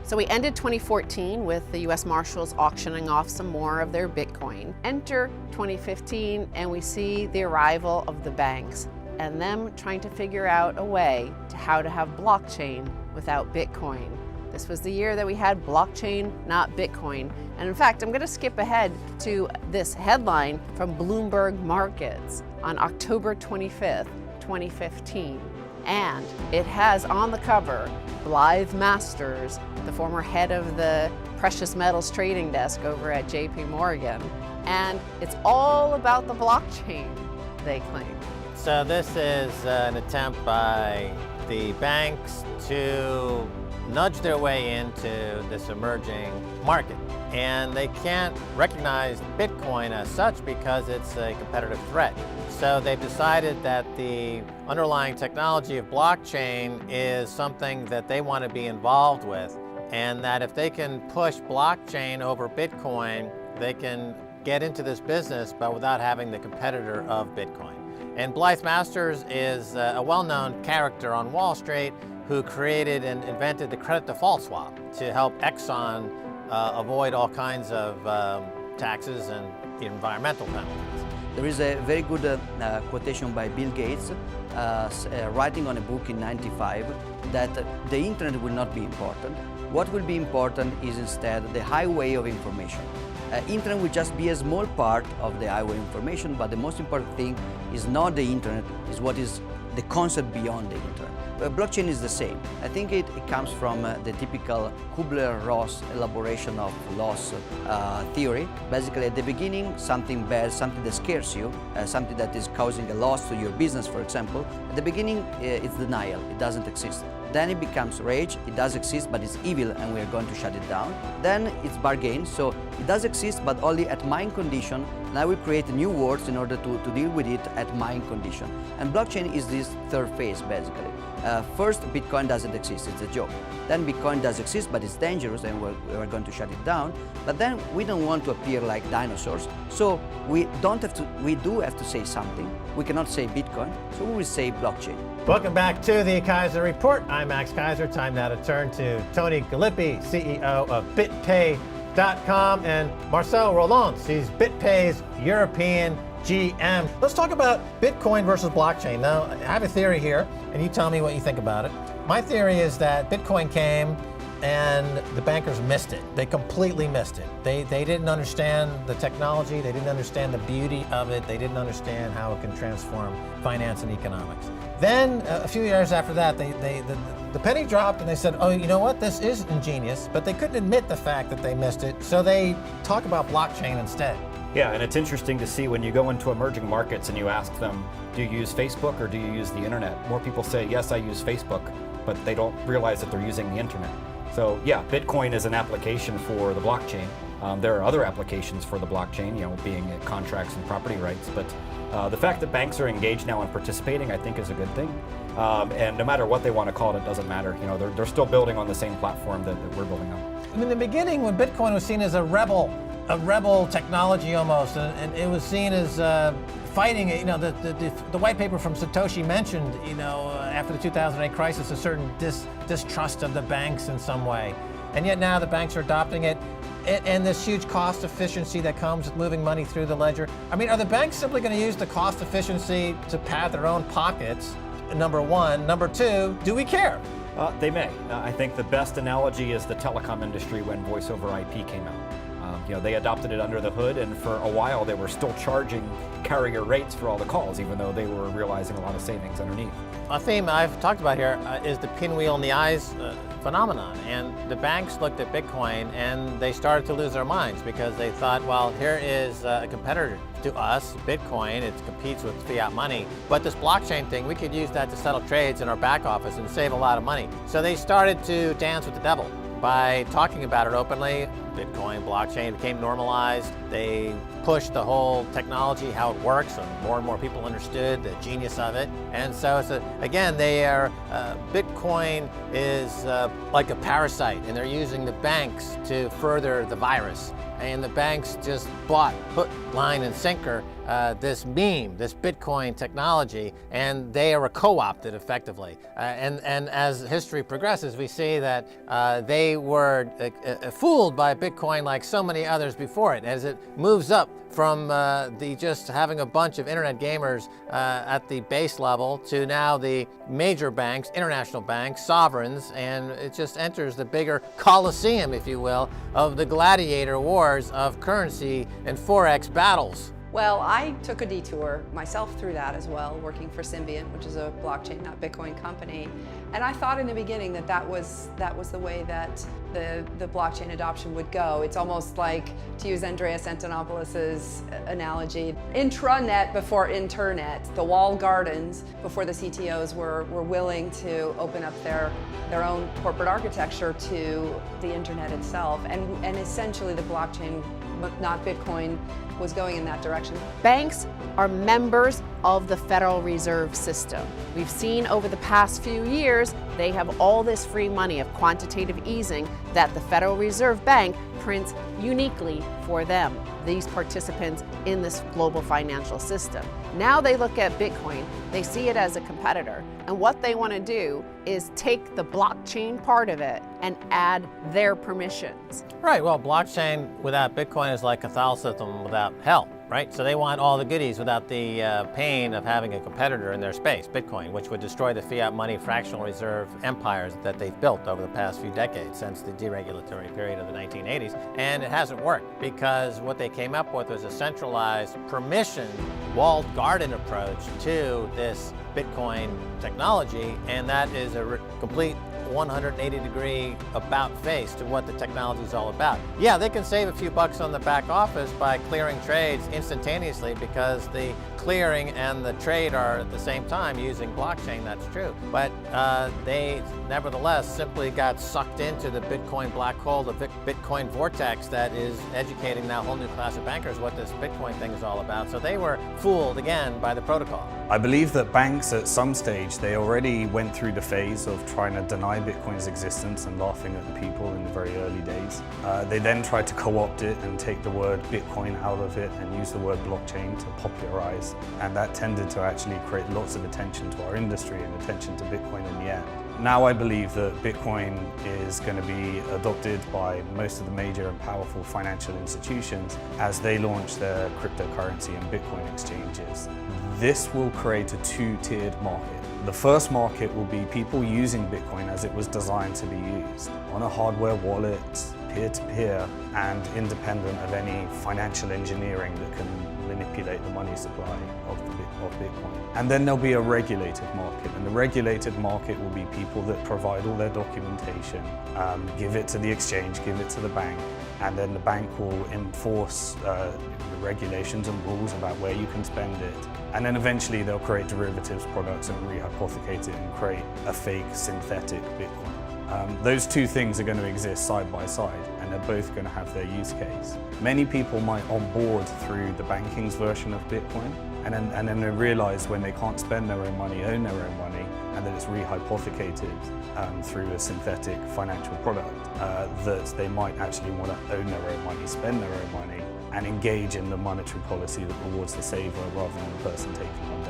So we ended 2014 with the US Marshals auctioning off some more of their Bitcoin. Enter 2015 and we see the arrival of the banks and them trying to figure out a way to how to have blockchain without Bitcoin. This was the year that we had blockchain, not Bitcoin. And in fact, I'm going to skip ahead to this headline from Bloomberg Markets on October 25th, 2015. And it has on the cover Blythe Masters, the former head of the precious metals trading desk over at JP Morgan. And it's all about the blockchain, they claim. So this is an attempt by the banks to nudge their way into this emerging market. And they can't recognize Bitcoin as such because it's a competitive threat. So they've decided that the underlying technology of blockchain is something that they want to be involved with, and that if they can push blockchain over Bitcoin, they can get into this business but without having the competitor of Bitcoin. And Blythe Masters is a well-known character on Wall Street who created and invented the credit default swap to help Exxon avoid all kinds of taxes and environmental penalties. There is a very good quotation by Bill Gates writing on a book in '95 that the internet will not be important. What will be important is instead the highway of information. Internet will just be a small part of the highway of information, but the most important thing is not the internet, is what is the concept beyond the internet. Blockchain is the same. I think it comes from the typical Kubler-Ross elaboration of loss theory. Basically, at the beginning, something bad, something that scares you, something that is causing a loss to your business, for example. At the beginning, it's denial. It doesn't exist. Then it becomes rage. It does exist, but it's evil, and we are going to shut it down. Then it's bargain. So it does exist, but only at my condition. And I will create new words in order to deal with it at my condition. And blockchain is this third phase, basically. First, Bitcoin doesn't exist, it's a joke. Then Bitcoin does exist, but it's dangerous and we're going to shut it down. But then we don't want to appear like dinosaurs, so we do have to say something. We cannot say Bitcoin, so we will say blockchain. Welcome back to the Keiser Report. I'm Max Keiser. Time now to turn to Tony Galippi, CEO of bitpay.com, and Marcel Roland. He's BitPay's European GM. Let's talk about Bitcoin versus blockchain. Now, I have a theory here, and you tell me what you think about it. My theory is that Bitcoin came and the bankers missed it. They completely missed it. They didn't understand the technology. They didn't understand the beauty of it. They didn't understand how it can transform finance and economics. Then, a few years after that, the penny dropped and they said, oh, you know what, this is ingenious, but they couldn't admit the fact that they missed it, so they talk about blockchain instead. Yeah, and it's interesting to see when you go into emerging markets and you ask them, do you use Facebook or do you use the internet? More people say, yes, I use Facebook, but they don't realize that they're using the internet. So yeah, Bitcoin is an application for the blockchain. There are other applications for the blockchain, being contracts and property rights, but the fact that banks are engaged now and participating, I think, is a good thing. And no matter what they want to call it, it doesn't matter. They're still building on the same platform that we're building on. In the beginning, when Bitcoin was seen as a rebel technology almost, and it was seen as fighting it. The white paper from Satoshi mentioned, after the 2008 crisis, a certain distrust of the banks in some way. And yet now the banks are adopting it, and this huge cost efficiency that comes with moving money through the ledger. I mean, are the banks simply going to use the cost efficiency to pad their own pockets, number one? Number two, do we care? They may. I think the best analogy is the telecom industry when voice over IP came out. They adopted it under the hood, and for a while they were still charging carrier rates for all the calls, even though they were realizing a lot of savings underneath. A theme I've talked about here is the pinwheel in the eyes phenomenon. And the banks looked at Bitcoin and they started to lose their minds because they thought, well, here is a competitor to us, Bitcoin. It competes with fiat money. But this blockchain thing, we could use that to settle trades in our back office and save a lot of money. So they started to dance with the devil by talking about it openly. Bitcoin, blockchain became normalized. They pushed the whole technology, how it works, and more people understood the genius of it. And so, again, Bitcoin is like a parasite, and they're using the banks to further the virus. and the banks just bought hook, line, and sinker this meme, this Bitcoin technology, and they are co-opted effectively. And as history progresses, we see that they were fooled by Bitcoin like so many others before it. As it moves up from the just having a bunch of internet gamers at the base level to now the major banks, international banks, sovereigns, and it just enters the bigger coliseum, if you will, of the gladiator wars of currency and forex battles. Well, I took a detour myself through that as well, working for Symbiont, which is a blockchain, not Bitcoin company. And I thought in the beginning that that was the way that the blockchain adoption would go. It's almost like, to use Andreas Antonopoulos' analogy, intranet before internet, the walled gardens before the CTOs were willing to open up their own corporate architecture to the internet itself. And essentially the blockchain, not Bitcoin, was going in that direction. Banks are members of the Federal Reserve System. We've seen over the past few years, they have all this free money of quantitative easing that the Federal Reserve Bank prints uniquely for them, these participants in this global financial system. Now they look at Bitcoin, they see it as a competitor, and what they want to do is take the blockchain part of it and add their permissions. Right, well, blockchain without Bitcoin is like Catholicism without hell, right? So they want all the goodies without the pain of having a competitor in their space, Bitcoin, which would destroy the fiat money fractional reserve empires that they've built over the past few decades since the deregulatory period of the 1980s. And it hasn't worked because what they came up with was a centralized permission walled garden approach to this Bitcoin technology, and that is a complete 180-degree about face to what the technology is all about. Yeah, they can save a few bucks on the back office by clearing trades instantaneously because the clearing and the trade are at the same time using blockchain, that's true. But they nevertheless simply got sucked into the Bitcoin black hole, the Bitcoin vortex that is educating now a whole new class of bankers what this Bitcoin thing is all about. So they were fooled again by the protocol. I believe that banks at some stage, they already went through the phase of trying to deny Bitcoin's existence and laughing at the people in the very early days. They then tried to co-opt it and take the word Bitcoin out of it and use the word blockchain to popularize. And that tended to actually create lots of attention to our industry and attention to Bitcoin in the end. Now I believe that Bitcoin is going to be adopted by most of the major and powerful financial institutions as they launch their cryptocurrency and Bitcoin exchanges. This will create a two-tiered market. The first market will be people using Bitcoin as it was designed to be used, on a hardware wallet, peer-to-peer, and independent of any financial engineering that can manipulate the money supply of Bitcoin. And then there'll be a regulated market, and the regulated market will be people that provide all their documentation, give it to the exchange, give it to the bank, and then the bank will enforce the regulations and rules about where you can spend it. And then eventually they'll create derivatives products and rehypothecate it and create a fake synthetic Bitcoin. Those two things are going to exist side by side, and they're both going to have their use case. Many people might onboard through the banking's version of Bitcoin, and then they realize when they can't spend their own money, own their own money, and that it's rehypothecated through a synthetic financial product, that they might actually want to own their own money, spend their own money, and engage in the monetary policy that rewards the saver rather than the person taking money.